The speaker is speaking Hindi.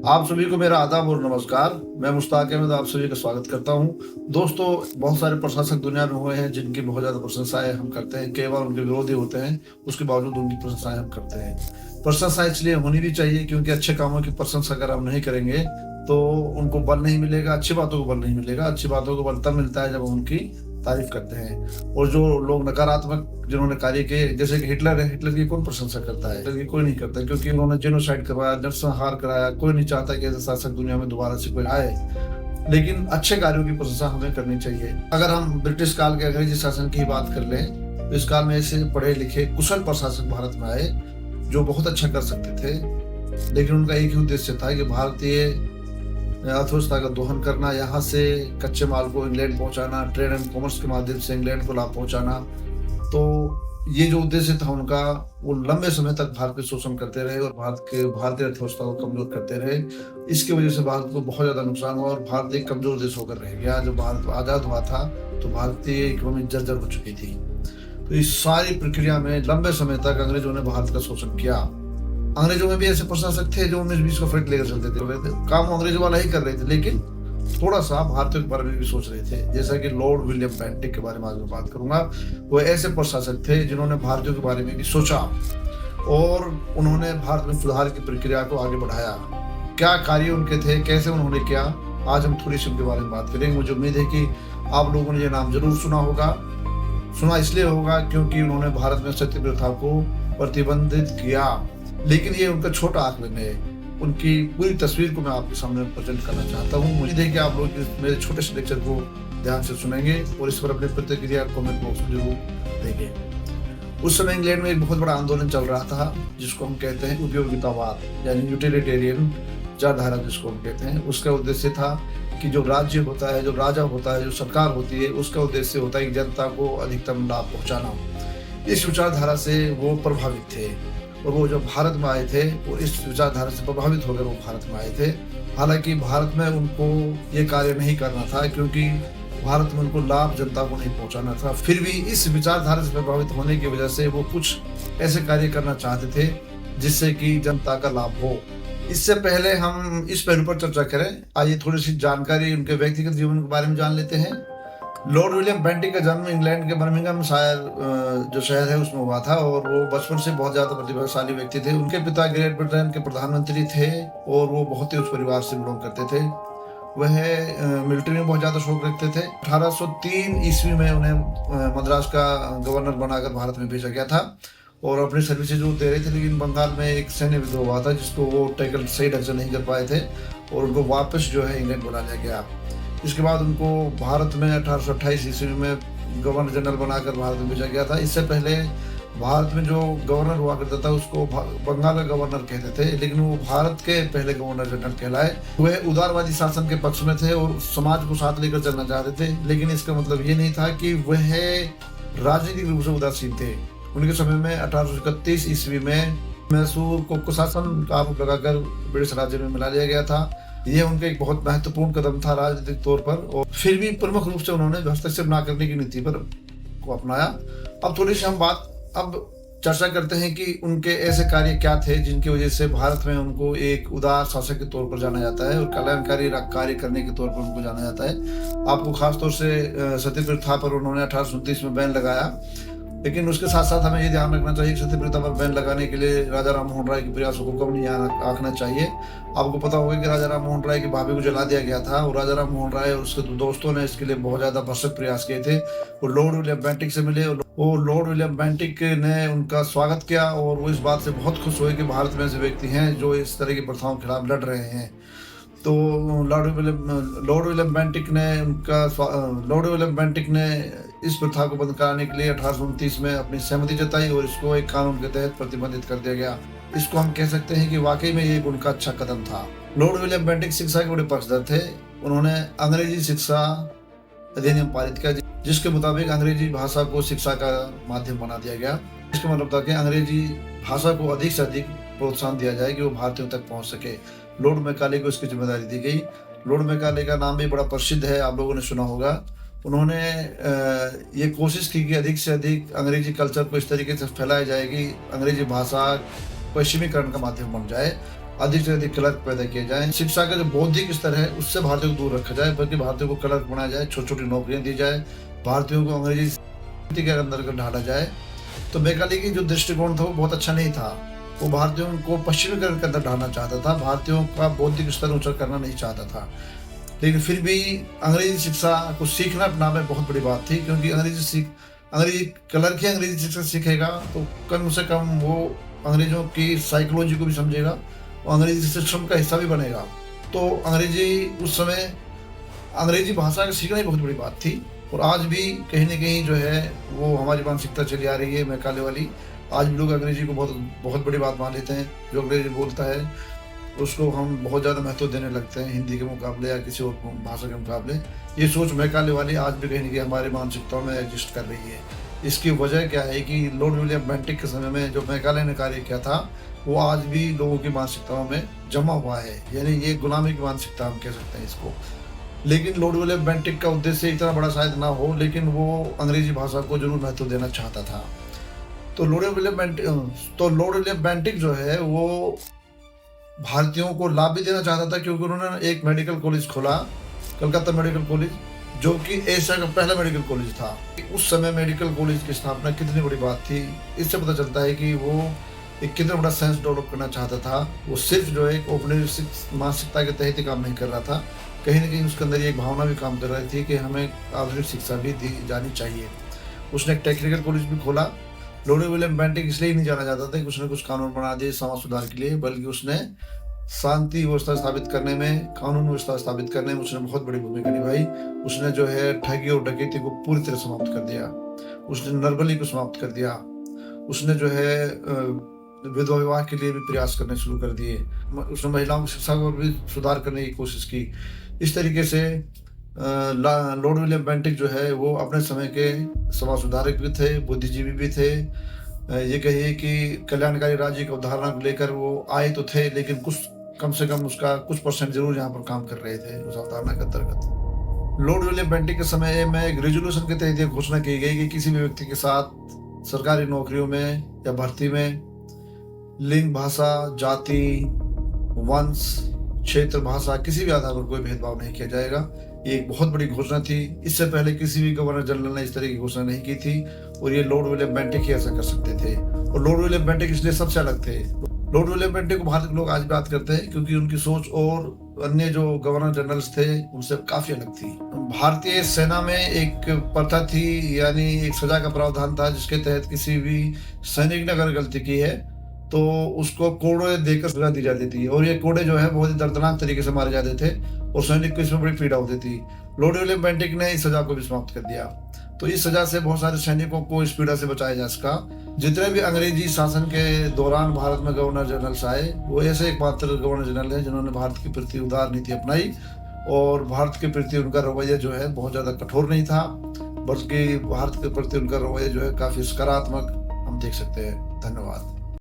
आप सभी को मेरा आदाब और नमस्कार। मैं मुश्ताक अहमद आप सभी का स्वागत करता हूं। दोस्तों, बहुत सारे प्रशासक दुनिया में हुए हैं जिनकी बहुत ज़्यादा प्रशंसाएं हम करते हैं। कई बार उनके विरोधी होते हैं, उसके बावजूद उनकी प्रशंसाएं हम करते हैं। प्रशंसा इसलिए होनी भी चाहिए क्योंकि अच्छे कामों की प्रशंसा अगर हम नहीं करेंगे तो उनको बल नहीं मिलेगा, अच्छी बातों को बल नहीं मिलेगा। अच्छी बातों को बल तब मिलता है जब हम उनकी तारीफ करते हैं। और जो लोग नकारात्मक जिन्होंने कार्य किए, जैसे कि हिटलर है, हिटलर की कौन प्रशंसा करता है? हिटलर की कोई नहीं करता क्योंकि उन्होंने जेनोसाइड करवाया, नरसंहार कराया। कोई नहीं चाहता कि ऐसे शासक दुनिया में दोबारा से कोई आए। लेकिन अच्छे कार्यों की प्रशंसा हमें करनी चाहिए। अगर हम ब्रिटिश काल के अंग्रेजी शासन की बात कर लें तो इस काल में ऐसे पढ़े लिखे कुशल प्रशासक भारत में आए जो बहुत अच्छा कर सकते थे। लेकिन उनका एक ही उद्देश्य था कि भारतीय अर्थव्यवस्था का दोहन करना, यहाँ से कच्चे माल को इंग्लैंड पहुंचाना, ट्रेड एंड कॉमर्स के माध्यम से इंग्लैंड को लाभ पहुंचाना। तो ये जो उद्देश्य था उनका, वो लंबे समय तक भारत के शोषण करते रहे और भारतीय अर्थव्यवस्था को कमजोर करते रहे। इसकी वजह से भारत को बहुत ज्यादा नुकसान हुआ और भारत एक कमजोर देश होकर रह गया। जब भारत आजाद हुआ था तो भारतीय इकोनॉमी जर्जर हो चुकी थी। तो इस सारी प्रक्रिया में लंबे समय तक अंग्रेजों ने भारत का शोषण किया। अंग्रेजों में भी ऐसे प्रशासक थे जो 19-20 का फ्लैट लेकर चलते थे। काम अंग्रेजों वाला ही कर रहे थे, लेकिन थोड़ा सा भारतीयों के बारे में भी सोच रहे थे। जैसा कि लॉर्ड विलियम बेंटिक के बारे में आज मैं बात करूंगा। वो ऐसे प्रशासक थे जिन्होंने भारतीयों के बारे में भी सोचा और उन्होंने भारत में सुधार की प्रक्रिया को आगे बढ़ाया। क्या कार्य उनके थे, कैसे उन्होंने किया, आज हम थोड़ी सी उनके बारे में बात करेंगे। मुझे उम्मीद है कि आप लोगों ने ये नाम जरूर सुना होगा। सुना इसलिए होगा क्योंकि उन्होंने भारत में सती प्रथा को प्रतिबंधित किया। लेकिन ये उनका छोटा आकलन है। उनकी पूरी तस्वीर को मैं आपके सामने प्रेजेंट करना चाहता हूँ। मुझे देखिए आप लोग मेरे छोटे से लेक्चर को ध्यान से सुनेंगे और इस पर अपनी प्रतिक्रिया कमेंट बॉक्स में जरूर देंगे। उस समय इंग्लैंड में एक बहुत बड़ा आंदोलन चल रहा था जिसको हम कहते हैं उपयोगितावाद, यानी यूटिलिटेरियन विचारधारा जिसको हम कहते हैं। उसका उद्देश्य था कि जो राज्य होता है, जो राजा होता है, जो सरकार होती है, उसका उद्देश्य होता है कि जनता को अधिकतम लाभ पहुंचाना। इस विचारधारा से वो प्रभावित थे और वो जब भारत में आए थे और इस विचारधारा से प्रभावित होकर वो भारत में आए थे। हालांकि भारत में उनको ये कार्य नहीं करना था क्योंकि भारत में उनको लाभ जनता को नहीं पहुंचाना था। फिर भी इस विचारधारा से प्रभावित होने की वजह से वो कुछ ऐसे कार्य करना चाहते थे जिससे कि जनता का लाभ हो। इससे पहले हम इस पहलू पर चर्चा करें, आइए थोड़ी सी जानकारी उनके व्यक्तिगत जीवन के बारे में जान लेते हैं। लॉर्ड विलियम बेंटिक का जन्म इंग्लैंड के बर्मिंघम शायर जो शहर है उसमें हुआ था और वो बचपन से बहुत ज्यादा प्रतिभाशाली व्यक्ति थे। उनके पिता ग्रेट ब्रिटेन के प्रधानमंत्री थे और वो बहुत ही उच्च परिवार से बिलोंग करते थे। वह मिलिट्री में बहुत ज्यादा शौक रखते थे। 1803 ईस्वी में उन्हें मद्रास का गवर्नर बनाकर भारत में भेजा गया था और अपनी सर्विसेज वो दे रहे थे। लेकिन बंगाल में एक सैन्य विद्रोह हुआ था जिसको वो टैकल सही ढंग से नहीं कर पाए थे और उनको वापस जो है इंग्लैंड बुला लिया गया। इसके बाद उनको भारत में 1828 ईस्वी में गवर्नर जनरल बनाकर भारत में भेजा गया था। इससे पहले भारत में जो गवर्नर हुआ करता था उसको बंगाल का गवर्नर कहते थे, लेकिन वो भारत के पहले गवर्नर जनरल कहलाए। वह उदारवादी शासन के पक्ष में थे और समाज को साथ लेकर चलना चाहते थे, लेकिन इसका मतलब ये नहीं था कि वह राजनीतिक रूप से उदासीन थे। उनके समय में 1831 ईस्वी में मैसूर को शासन का आरोप लगाकर ब्रिटिश राज्य में मिला लिया गया था। यह उनका एक बहुत महत्वपूर्ण कदम था राजनीतिक तौर पर, और फिर भी प्रमुख रूप से उन्होंने हस्तक्षेप न करने की नीति पर को अपनाया। अब थोड़ी सी हम चर्चा करते हैं कि उनके ऐसे कार्य क्या थे जिनकी वजह से भारत में उनको एक उदार शासक के तौर पर जाना जाता है और कल्याणकारी कार्य करने के तौर पर उनको जाना जाता है। आपको खासतौर से सती प्रथा पर उन्होंने 1829 में बैन लगाया, लेकिन उसके साथ साथ हमें ये ध्यान रखना चाहिए कि सती प्रथा पर बैन लगाने के लिए राजा राम मोहन राय के प्रयासों को कम नहीं आंकना चाहिए। आपको पता होगा कि राजा राम मोहन राय की भाभी को जला दिया गया था और राजा राम मोहन राय और उसके दोस्तों ने इसके लिए बहुत ज्यादा भरसक प्रयास किए थे। वो लॉर्ड विलियम बेंटिक से मिले और वो लॉर्ड विलियम बेंटिक ने उनका स्वागत किया और वो इस बात से बहुत खुश हुए कि भारत में ऐसे व्यक्ति हैं जो इस तरह की प्रथाओं के खिलाफ लड़ रहे हैं। तो लॉर्ड विलियम बेंटिक ने इस प्रथा को बंद कराने के लिए 1829 में अपनी सहमति जताई और इसको एक कानून के तहत प्रतिबंधित कर दिया गया। इसको हम कह सकते हैं कि वाकई में ये उनका अच्छा कदम था। लॉर्ड विलियम बेंटिक शिक्षा के बड़े पक्षधर थे। उन्होंने अंग्रेजी शिक्षा अधिनियम पारित किया जिसके मुताबिक अंग्रेजी भाषा को शिक्षा का माध्यम बना दिया गया। इसका मतलब था कि अंग्रेजी भाषा को अधिक से अधिक प्रोत्साहन दिया जाए कि वो भारतीयों तक पहुंच सके। लॉर्ड मैकाले को इसकी जिम्मेदारी दी गई। लॉर्ड मैकाले का नाम भी बड़ा प्रसिद्ध है, आप लोगों ने सुना होगा। उन्होंने ये कोशिश की कि अधिक से अधिक अंग्रेजी कल्चर को इस तरीके से फैलाया जाए कि अंग्रेजी भाषा पश्चिमीकरण का माध्यम बन जाए। अधिक से अधिक क्लर्क पैदा किए जाएं, शिक्षा का जो बौद्धिक स्तर है उससे भारतीयों को दूर रखा जाए, बल्कि भारतीयों को क्लर्क बनाया जाए, छोटी छोटी नौकरियां दी जाए, भारतीयों को अंग्रेजी के अंदर ढाला जाए। तो मैकाले की जो दृष्टिकोण था वो बहुत अच्छा नहीं था। वो भारतीयों को पश्चिमीकरण के अंदर ढालना चाहता था, भारतीयों का बौद्धिक स्तर ऊंचा करना नहीं चाहता था। लेकिन फिर भी अंग्रेजी शिक्षा को सीखना अपना में बहुत बड़ी बात थी, क्योंकि अंग्रेजी क्लर्क ही अंग्रेजी शिक्षा सीखेगा तो कम से कम वो अंग्रेजों की साइकोलॉजी को भी समझेगा और अंग्रेजी सिस्टम का हिस्सा भी बनेगा। तो अंग्रेजी उस समय अंग्रेजी भाषा का सीखना ही बहुत बड़ी बात थी। और आज भी कहीं न कहीं जो है वो हमारी मानसिकता चली आ रही है मैकाले वाली। आज भी लोग अंग्रेजी को बहुत बहुत बड़ी बात मान लेते हैं। जो अंग्रेजी बोलता है उसको हम बहुत ज़्यादा महत्व देने लगते हैं हिंदी के मुकाबले या किसी और भाषा के मुकाबले। ये सोच मैकाले वाली आज भी कहीं न कहीं हमारी मानसिकताओं में एग्जिस्ट कर रही है। इसकी वजह क्या है कि लॉर्ड विलियम बेंटिक के समय में जो मैकाले ने कार्य किया था वो आज भी लोगों की मानसिकताओं में जमा हुआ है, यानी ये गुलामी की मानसिकता हम कह सकते हैं इसको। लेकिन लॉर्ड विलियम बेंटिक का उद्देश्य इतना बड़ा शायद ना हो, लेकिन वो अंग्रेजी भाषा को जरूर महत्व देना चाहता था। तो लॉर्ड विलियम बेंटिक जो है वो भारतीयों को लाभ भी देना चाहता था, क्योंकि उन्होंने एक मेडिकल कॉलेज खोला, कलकत्ता मेडिकल कॉलेज, जो कि एशिया का पहला मेडिकल कॉलेज था। उस समय मेडिकल कॉलेज की स्थापना कितनी बड़ी बात थी, इससे पता चलता है कि वो एक कितना बड़ा सेंस डेवलप करना चाहता था। वो सिर्फ जो है एक औपनिवेशिक मानसिकता के तहत ही काम नहीं कर रहा था, कहीं न कहीं उसके अंदर एक भावना भी काम कर रही थी कि हमें आधुनिक शिक्षा भी दी जानी चाहिए। उसने एक टेक्निकल कॉलेज भी खोला। लॉर्ड विलियम बेंटिक इसलिए नहीं जाना चाहता था कि उसने कुछ कानून बना दिए समाज सुधार के लिए, बल्कि उसने शांति व्यवस्था स्थापित करने में, कानून व्यवस्था स्थापित करने में उसने बहुत बड़ी भूमिका निभाई। उसने जो है ठगी और डकैती को पूरी तरह समाप्त कर दिया। उसने नरबली को समाप्त कर दिया। उसने जो है विधवा विवाह के लिए भी प्रयास करने शुरू कर दिए। उसने महिलाओं की शिक्षा को भी सुधार करने की कोशिश की। इस तरीके से लॉर्ड विलियम बेंटिक जो है वो अपने समय के समाज सुधारक भी थे, बुद्धिजीवी भी थे। ये कहिए कि कल्याणकारी राज्य की अवधारणा को लेकर वो आए तो थे, लेकिन कुछ कम से कम उसका कुछ परसेंट जरूर यहाँ पर काम कर रहे थे उस अवधारणा के अंतर्गत। लॉर्ड विलियम बेंटिक के समय में एक रेजोल्यूशन के तहत घोषणा की गई कि किसी भी व्यक्ति के साथ सरकारी नौकरियों में या भर्ती में लिंग, भाषा, जाति, वंश, क्षेत्र, भाषा किसी भी आधार पर कोई भेदभाव नहीं किया जाएगा। ये एक बहुत बड़ी घोषणा थी। इससे पहले किसी भी गवर्नर जनरल ने इस तरह की घोषणा नहीं की थी, और ये लॉर्ड विलियम बेंटिक ही ऐसा कर सकते थे। और लॉर्ड विलियम बेंटिक इसलिए सबसे अलग थे। लॉर्ड विलियम बेंटिक को भारत के लोग आज बात करते हैं, क्योंकि उनकी सोच और अन्य जो गवर्नर जनरल्स थे उनसे काफी अलग थी। भारतीय सेना में एक प्रथा थी, यानी एक सजा का प्रावधान था, जिसके तहत किसी भी सैनिक ने अगर गलती की है तो उसको कोड़े देकर सजा दी जाती थी। और ये कोड़े जो है बहुत ही दर्दनाक तरीके से मारे जाते थे और सैनिक को इसमें बड़ी पीड़ा होती थी। लॉर्ड विलियम बेंटिक ने इस सजा को भी समाप्त कर दिया। तो इस सजा से बहुत सारे सैनिकों को इस पीड़ा से बचाया जा सका। जितने भी अंग्रेजी शासन के दौरान भारत में गवर्नर जनरल्स आए, वो ऐसे एकमात्र गवर्नर जनरल हैं जिन्होंने भारत के प्रति उदार नीति अपनाई, और भारत के प्रति उनका रवैया जो है बहुत ज़्यादा कठोर नहीं था, बल्कि भारत के प्रति उनका रवैया जो है काफ़ी सकारात्मक हम देख सकते हैं। धन्यवाद।